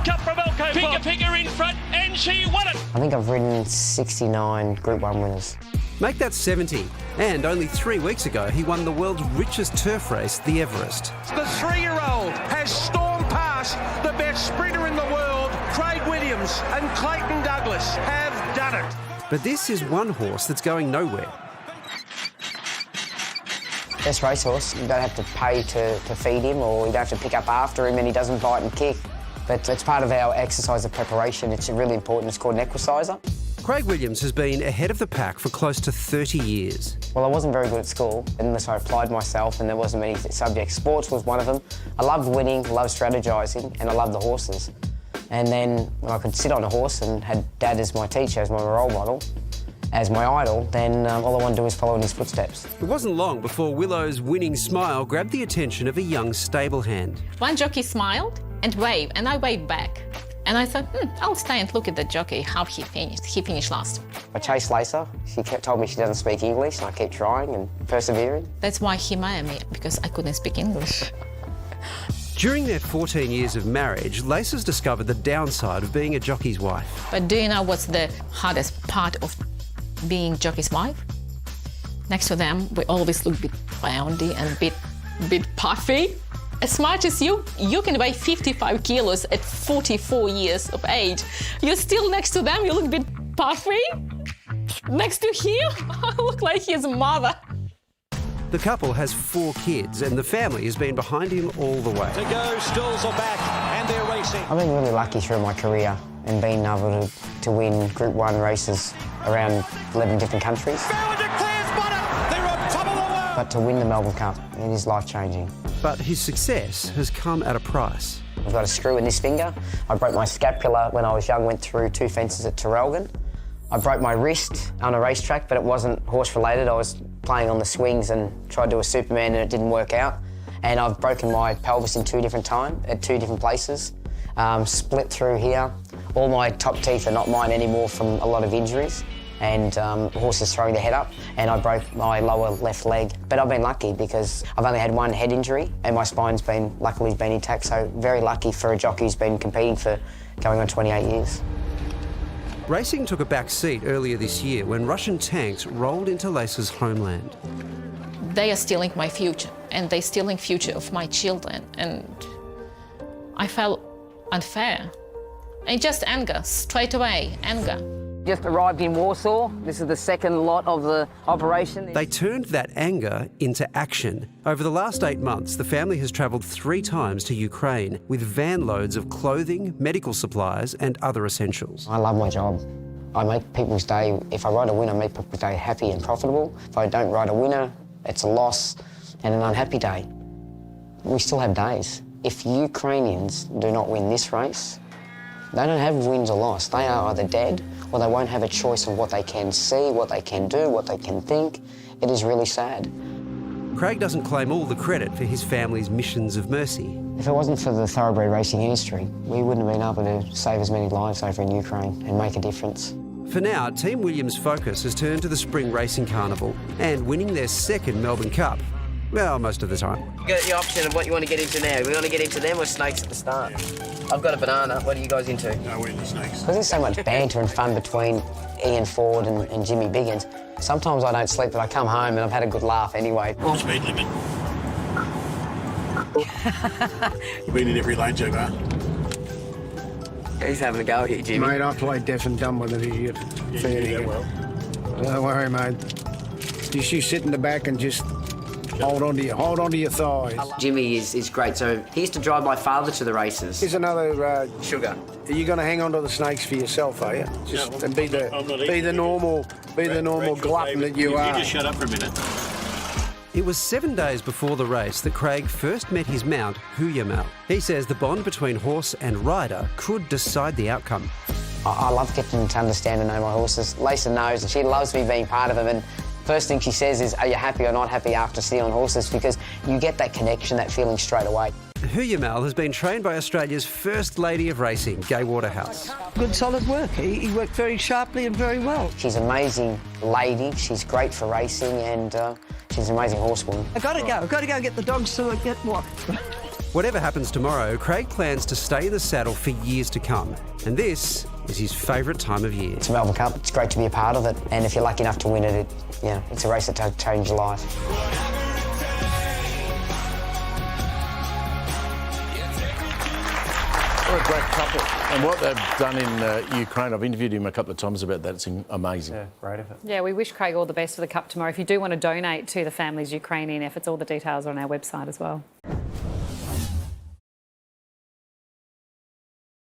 Cup from Elko. Pinger in front, and she won it. I think I've ridden 69 Group 1 winners. Make that 70. And only 3 weeks ago, he won the world's richest turf race, the Everest. The 3-year-old has stormed past the best sprinter in the world. Craig Williams and Clayton Douglas have done it. But this is one horse that's going nowhere. Best racehorse, you don't have to pay to feed him, or you don't have to pick up after him and he doesn't bite and kick. But it's part of our exercise of preparation. It's really important. It's called an equisiser. Craig Williams has been ahead of the pack for close to 30 years. Well, I wasn't very good at school unless I applied myself, and there wasn't many subjects. Sports was one of them. I loved winning, loved strategising, and I loved the horses. And then when I could sit on a horse and had Dad as my teacher, as my role model, as my idol, then all I wanted to do was follow in his footsteps. It wasn't long before Willow's winning smile grabbed the attention of a young stable hand. One jockey smiled and waved, and I waved back. And I thought, I'll stay and look at the jockey, how he finished. He finished last. I chased Lisa. She told me she doesn't speak English, and I kept trying and persevering. That's why he married me, because I couldn't speak English. During their 14 years of marriage, Lace's discovered the downside of being a jockey's wife. But do you know what's the hardest part of being jockey's wife? Next to them, we always look a bit roundy and a bit puffy. As smart as you can weigh 55 kilos at 44 years of age. You're still next to them, you look a bit puffy. Next to him, I look like his mother. The couple has 4 kids, and the family has been behind him all the way. To go, stalls are back, and they're racing. I've been really lucky through my career and being able to win Group 1 races around 11 different countries. Fowler declares winner. They're on top of the world. But to win the Melbourne Cup, it is life-changing. But his success has come at a price. I've got a screw in this finger. I broke my scapula when I was young, went through 2 fences at Traralgon. I broke my wrist on a racetrack, but it wasn't horse-related. I was playing on the swings and tried to do a Superman and it didn't work out. And I've broken my pelvis in 2 different times, at 2 different places. Split through here. All my top teeth are not mine anymore from a lot of injuries. And horses throwing their head up, and I broke my lower left leg. But I've been lucky because I've only had 1 head injury and my spine's been, luckily, been intact, so very lucky for a jockey who's been competing for going on 28 years. Racing took a back seat earlier this year when Russian tanks rolled into Lace's homeland. They are stealing my future, and they're stealing future of my children, and I felt unfair. And just anger, straight away, anger. Just arrived in Warsaw. This is the second lot of the operation. They turned that anger into action. Over the last 8 months, the family has travelled 3 times to Ukraine with van loads of clothing, medical supplies and other essentials. I love my job. I make people's day, if I ride a winner, I make people's day happy and profitable. If I don't ride a winner, it's a loss and an unhappy day. We still have days. If Ukrainians do not win this race, they don't have wins or loss. They are either dead or they won't have a choice of what they can see, what they can do, what they can think. It is really sad. Craig doesn't claim all the credit for his family's missions of mercy. If it wasn't for the thoroughbred racing industry, we wouldn't have been able to save as many lives over in Ukraine and make a difference. For now, Team Williams' focus has turned to the Spring Racing Carnival and winning their 2nd Melbourne Cup. Well, most of the time. You got the option of what you want to get into now. We want to get into them or snakes at the start? I've got a banana. What are you guys into? No, we're into snakes. Because there's so much banter and fun between Ian Ford and Jimmy Biggins. Sometimes I don't sleep, but I come home and I've had a good laugh anyway. Speed limit. You've been in every lane, Joe, huh? He's having a go at you, Jimmy. Mate, I play deaf and dumb with it idiot. Yeah, you do that well. Don't worry, mate. Just you sit in the back and just hold on to your thighs. Jimmy is great. So he used to drive my father to the races. Here's another Sugar. Are you going to hang on to the snakes for yourself, are you? Just No, and be the normal glutton that you are. You just shut up for a minute. It was 7 days before the race that Craig first met his mount, Huyamel. He says the bond between horse and rider could decide the outcome. I love getting to understand and know my horses. Lisa knows and she loves me being part of them. And first thing she says is, are you happy or not happy after stealing horses? Because you get that connection, that feeling straight away. Huyamel has been trained by Australia's first lady of racing, Gay Waterhouse. Good solid work. He worked very sharply and very well. She's an amazing lady. She's great for racing and she's an amazing horsewoman. I've got to go and get the dogs to get what? Whatever happens tomorrow, Craig plans to stay in the saddle for years to come. And this is his favourite time of year. It's a Melbourne Cup. It's great to be a part of it. And if you're lucky enough to win it, it's a race that changes your life. What a great couple. And what they've done in Ukraine, I've interviewed him a couple of times about that. It's amazing. Yeah, great effort. Yeah, we wish Craig all the best for the Cup tomorrow. If you do want to donate to the family's Ukrainian efforts, all the details are on our website as well.